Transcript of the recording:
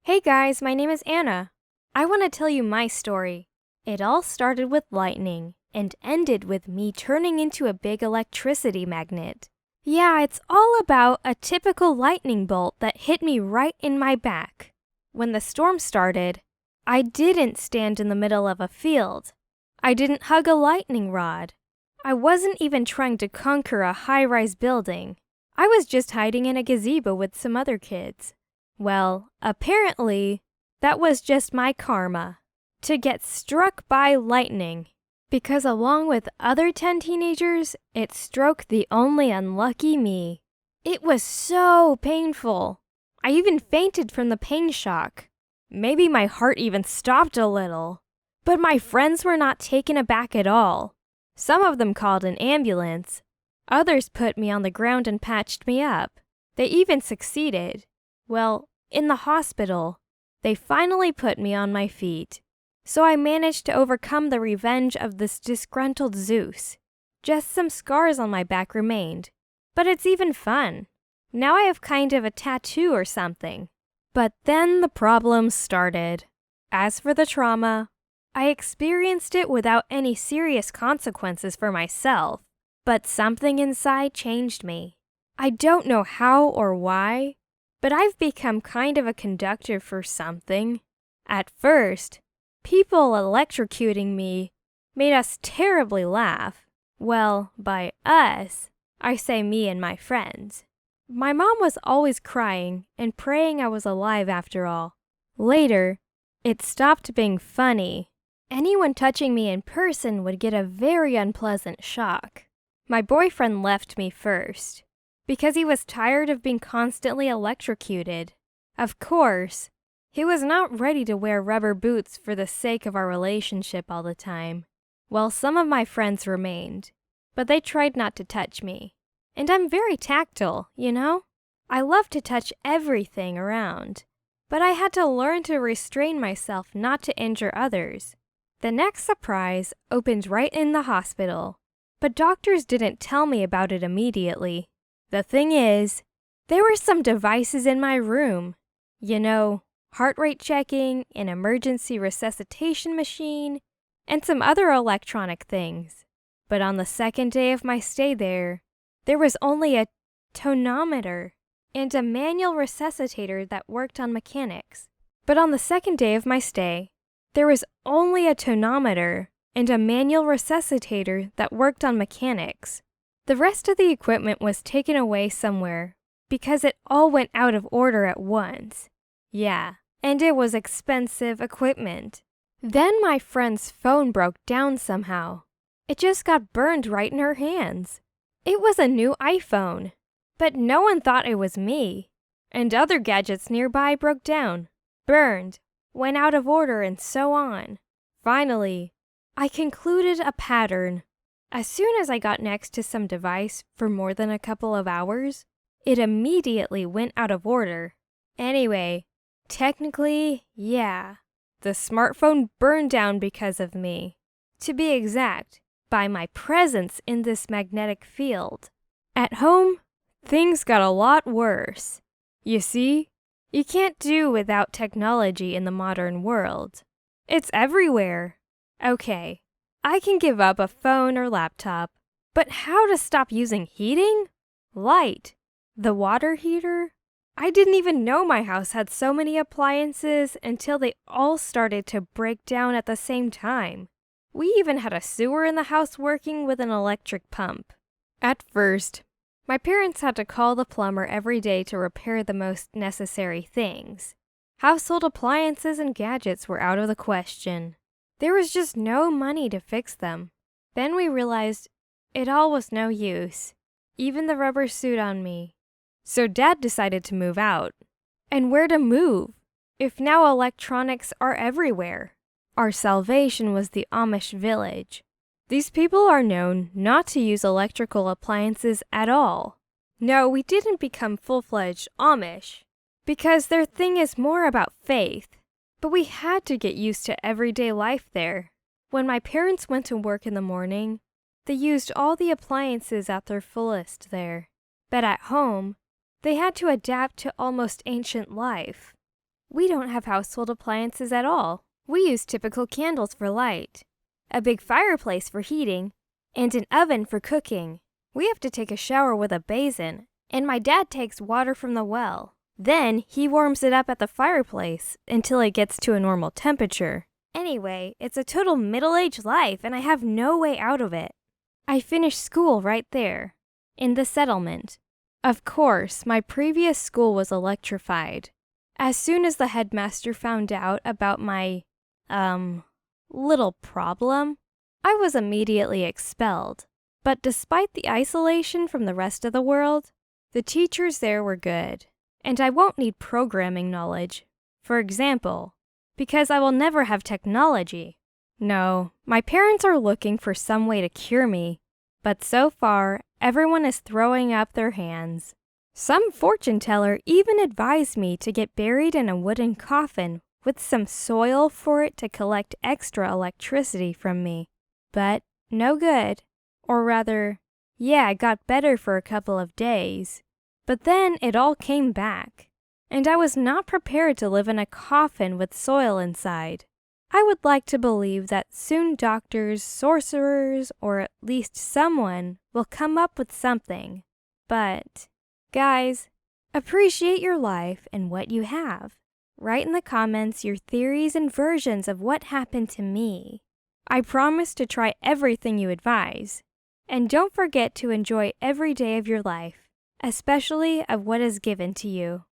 Hey guys, my name is Anna. I want to tell you my story. It all started with lightning and ended with me turning into a big electricity magnet. Yeah, it's all about a typical lightning bolt that hit me right in my back. When the storm started, I didn't stand in the middle of a field. I didn't hug a lightning rod. I wasn't even trying to conquer a high-rise building. I was just hiding in a gazebo with some other kids. Well, apparently, that was just my karma, to get struck by lightning, because along with other 10 teenagers, it struck the only unlucky me. It was so painful. I even fainted from the pain shock. Maybe my heart even stopped a little. But my friends were not taken aback at all. Some of them called an ambulance. Others put me on the ground and patched me up. They even succeeded. Well, in the hospital, they finally put me on my feet. So I managed to overcome the revenge of this disgruntled Zeus. Just some scars on my back remained. But it's even fun. Now I have kind of a tattoo or something. But then the problems started. As for the trauma, I experienced it without any serious consequences for myself. But something inside changed me. I don't know how or why, but I've become kind of a conductor for something. At first, people electrocuting me made us terribly laugh. Well, by us, I say me and my friends. My mom was always crying and praying I was alive after all. Later, it stopped being funny. Anyone touching me in person would get a very unpleasant shock. My boyfriend left me first, because he was tired of being constantly electrocuted. Of course, he was not ready to wear rubber boots for the sake of our relationship all the time. Well, some of my friends remained, but they tried not to touch me. And I'm very tactile, you know? I love to touch everything around, but I had to learn to restrain myself not to injure others. The next surprise opened right in the hospital, but doctors didn't tell me about it immediately. The thing is, there were some devices in my room. You know, heart rate checking, an emergency resuscitation machine, and some other electronic things. But on the second day of my stay there was only a tonometer and a manual resuscitator that worked on mechanics. But on the second day of my stay, there was only a tonometer and a manual resuscitator that worked on mechanics. The rest of the equipment was taken away somewhere because it all went out of order at once. Yeah, and it was expensive equipment. Then my friend's phone broke down somehow. It just got burned right in her hands. It was a new iPhone, but no one thought it was me. And other gadgets nearby broke down, burned, went out of order, and so on. Finally, I concluded a pattern. As soon as I got next to some device for more than a couple of hours, it immediately went out of order. Anyway, technically, yeah, the smartphone burned down because of me. To be exact, by my presence in this magnetic field. At home, things got a lot worse. You see, you can't do without technology in the modern world. It's everywhere. Okay, I can give up a phone or laptop, but how to stop using heating? Light? The water heater? I didn't even know my house had so many appliances until they all started to break down at the same time. We even had a sewer in the house working with an electric pump. At first, my parents had to call the plumber every day to repair the most necessary things. Household appliances and gadgets were out of the question. There was just no money to fix them. Then we realized it all was no use, even the rubber suit on me. So Dad decided to move out. And where to move, if now electronics are everywhere? Our salvation was the Amish village. These people are known not to use electrical appliances at all. No, we didn't become full-fledged Amish, because their thing is more about faith. But we had to get used to everyday life there. When my parents went to work in the morning, they used all the appliances at their fullest there. But at home, they had to adapt to almost ancient life. We don't have household appliances at all. We use typical candles for light, a big fireplace for heating, and an oven for cooking. We have to take a shower with a basin, and my dad takes water from the well. Then he warms it up at the fireplace until it gets to a normal temperature. Anyway, it's a total middle-aged life and I have no way out of it. I finished school right there, in the settlement. Of course, my previous school was electrified. As soon as the headmaster found out about my, little problem, I was immediately expelled. But despite the isolation from the rest of the world, the teachers there were good. And I won't need programming knowledge, for example, because I will never have technology. No, my parents are looking for some way to cure me, but so far, everyone is throwing up their hands. Some fortune teller even advised me to get buried in a wooden coffin with some soil for it to collect extra electricity from me. But no good. Or rather, yeah, I got better for a couple of days. But then it all came back, and I was not prepared to live in a coffin with soil inside. I would like to believe that soon doctors, sorcerers, or at least someone will come up with something. But, guys, appreciate your life and what you have. Write in the comments your theories and versions of what happened to me. I promise to try everything you advise. And don't forget to enjoy every day of your life, especially of what is given to you.